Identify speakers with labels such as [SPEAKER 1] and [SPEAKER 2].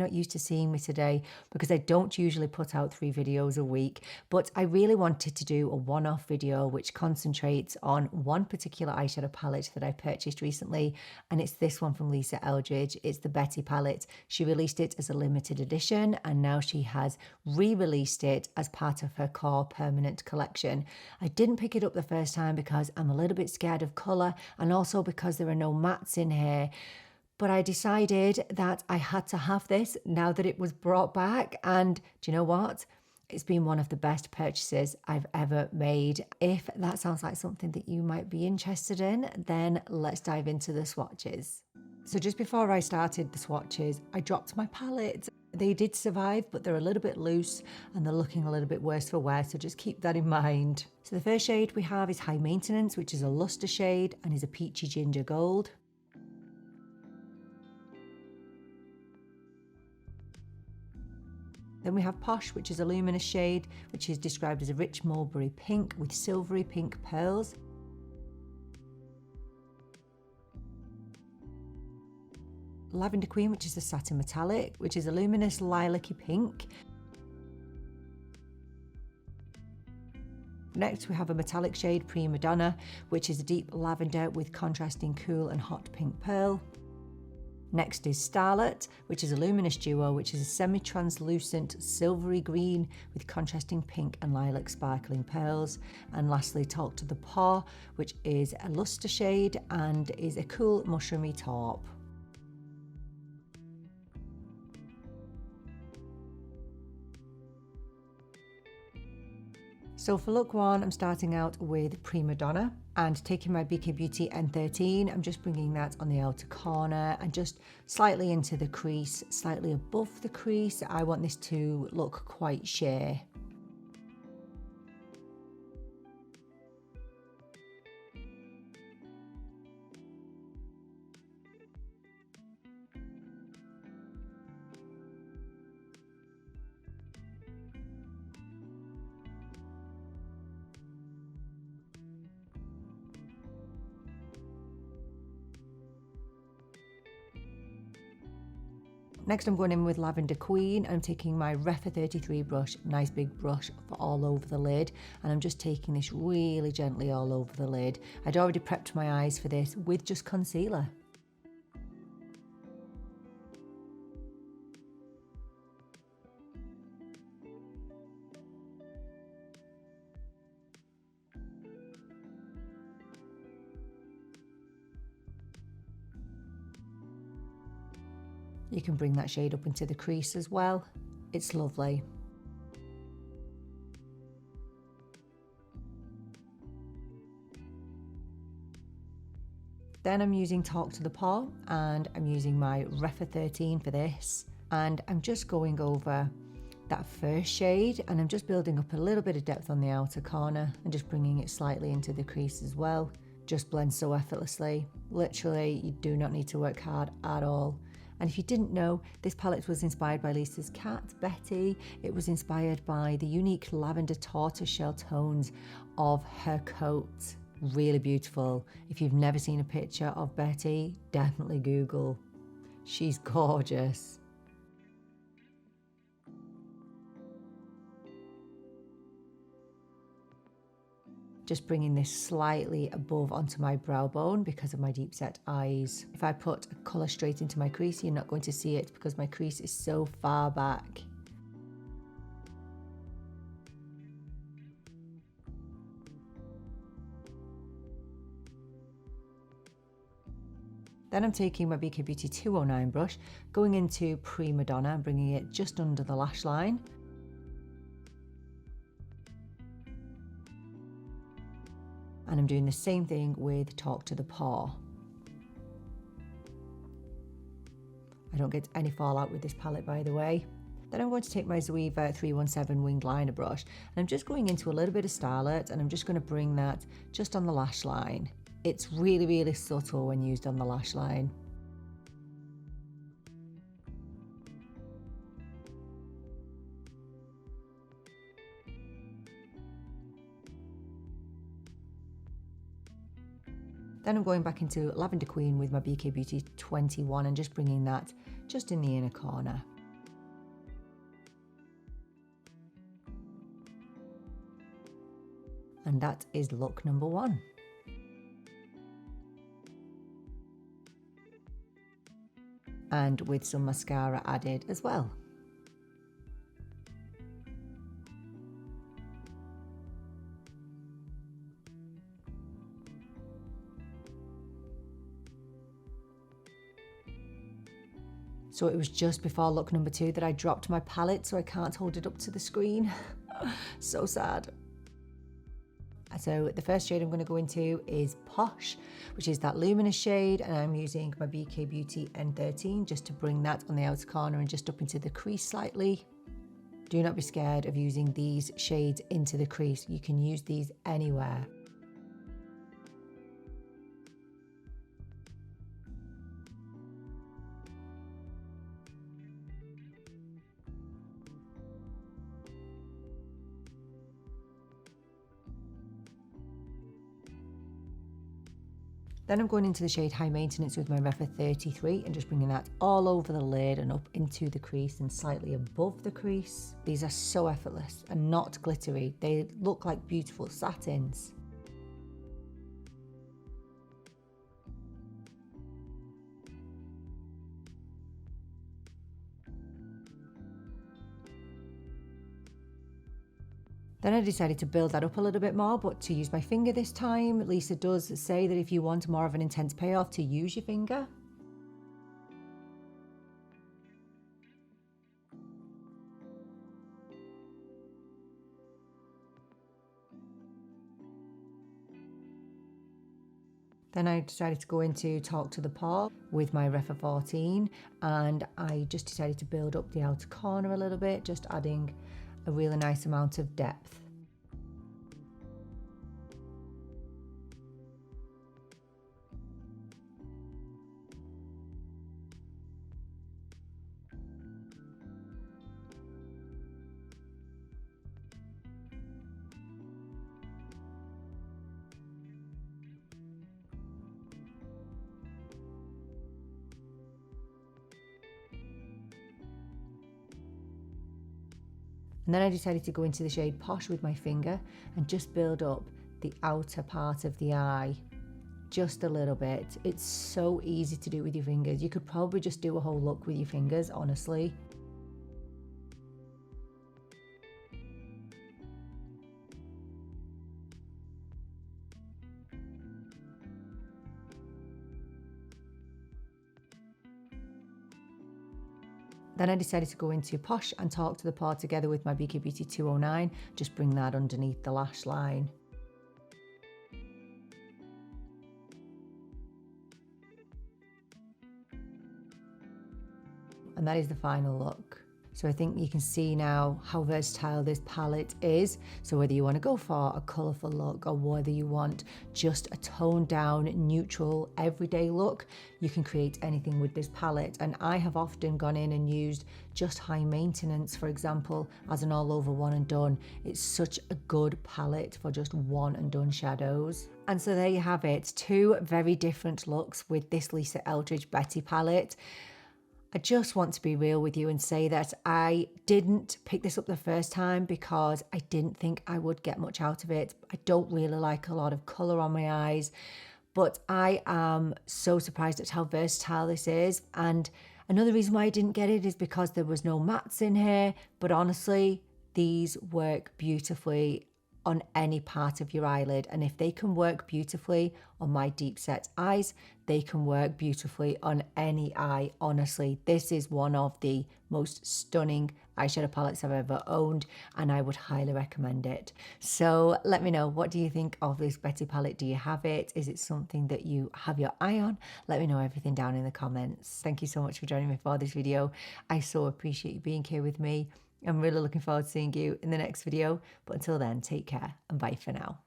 [SPEAKER 1] not used to seeing me today because I don't usually put out 3 videos a week, but I really wanted to do a one-off video which concentrates on one particular eyeshadow palette that I purchased recently, and it's this one from Eldridge. It's the Betty palette. She released it as a limited edition, and now she has re-released it as part of her core permanent collection. I didn't pick it up the first time because I'm a little bit scared of colour, and also because there are no mattes in here. But I decided that I had to have this now that it was brought back. And do you know what? It's been one of the best purchases I've ever made. If that sounds like something that you might be interested in, then let's dive into the swatches. So just before I started the swatches, I dropped my palette. They did survive, but they're a little bit loose and they're looking a little bit worse for wear, so just keep that in mind. So the first shade we have is High Maintenance, which is a luster shade and is a peachy ginger gold. Then we have Posh, which is a luminous shade, which is described as a rich mulberry pink with silvery pink pearls. Lavender Queen, which is a satin metallic, which is a luminous lilac-y pink. Next we have a metallic shade, Prima Donna, which is a deep lavender with contrasting cool and hot pink pearl. Next is Starlet, which is a luminous duo, which is a semi-translucent silvery green with contrasting pink and lilac sparkling pearls. And lastly, Talk to the Paw, which is a luster shade and is a cool mushroomy taupe. So for look 1, I'm starting out with Prima Donna and taking my BK Beauty N13. I'm just bringing that on the outer corner and just slightly into the crease, slightly above the crease. I want this to look quite sheer. Next I'm going in with Lavender Queen. I'm taking my Refa 33 brush, nice big brush for all over the lid, and I'm just taking this really gently all over the lid. I'd already prepped my eyes for this with just concealer. You can bring that shade up into the crease as well. It's lovely. Then I'm using Talk to the Paw and I'm using my Refa 13 for this. And I'm just going over that first shade and I'm just building up a little bit of depth on the outer corner and just bringing it slightly into the crease as well. Just blends so effortlessly. Literally, you do not need to work hard at all. And if you didn't know, this palette was inspired by Lisa's cat, Betty. It was inspired by the unique lavender tortoiseshell tones of her coat. Really beautiful. If you've never seen a picture of Betty, definitely Google. She's gorgeous. Just bringing this slightly above onto my brow bone because of my deep set eyes. If I put a colour straight into my crease, you're not going to see it because my crease is so far back. Then I'm taking my BK Beauty 209 brush, going into Prima Donna and bringing it just under the lash line. And I'm doing the same thing with Talk to the Paw. I don't get any fallout with this palette, by the way. Then I'm going to take my Zoeva 317 winged liner brush and I'm just going into a little bit of Starlet and I'm just going to bring that just on the lash line. It's really, really subtle when used on the lash line. Then I'm going back into Lavender Queen with my BK Beauty 21 and just bringing that just in the inner corner. And that is look number 1. And with some mascara added as well. So it was just before look number 2 that I dropped my palette, so I can't hold it up to the screen. So sad. So the first shade I'm going to go into is Posh, which is that luminous shade, and I'm using my BK Beauty N13 just to bring that on the outer corner and just up into the crease slightly. Do not be scared of using these shades into the crease. You can use these anywhere. Then I'm going into the shade High Maintenance with my Rephr 33 and just bringing that all over the lid and up into the crease and slightly above the crease. These are so effortless and not glittery. They look like beautiful satins. Then I decided to build that up a little bit more, but to use my finger this time. Lisa does say that if you want more of an intense payoff, to use your finger. Then I decided to go into Talk to the Paw with my Rephr 14, and I just decided to build up the outer corner a little bit, just adding a really nice amount of depth. And then I decided to go into the shade Posh with my finger and just build up the outer part of the eye just a little bit. It's so easy to do with your fingers. You could probably just do a whole look with your fingers, honestly. Then I decided to go into Posh and Talk to the Paw together with my BK Beauty 209, just bring that underneath the lash line. And that is the final look. So I think you can see now how versatile this palette is. So whether you want to go for a colourful look or whether you want just a toned down, neutral, everyday look, you can create anything with this palette. And I have often gone in and used just High Maintenance, for example, as an all over one and done. It's such a good palette for just one and done shadows. And so there you have it, 2 very different looks with this Lisa Eldridge Betty palette. I just want to be real with you and say that I didn't pick this up the first time because I didn't think I would get much out of it. I don't really like a lot of colour on my eyes, but I am so surprised at how versatile this is. And another reason why I didn't get it is because there was no mattes in here, but honestly, these work beautifully on any part of your eyelid, and if they can work beautifully on my deep set eyes, they can work beautifully on any eye. Honestly, this is one of the most stunning eyeshadow palettes I've ever owned, and I would highly recommend it. So let me know, what do you think of this Betty palette? Do you have it? Is it something that you have your eye on? Let me know everything down in the comments. Thank you so much for joining me for this video. I so appreciate you being here with me. I'm really looking forward to seeing you in the next video. But until then, take care and bye for now.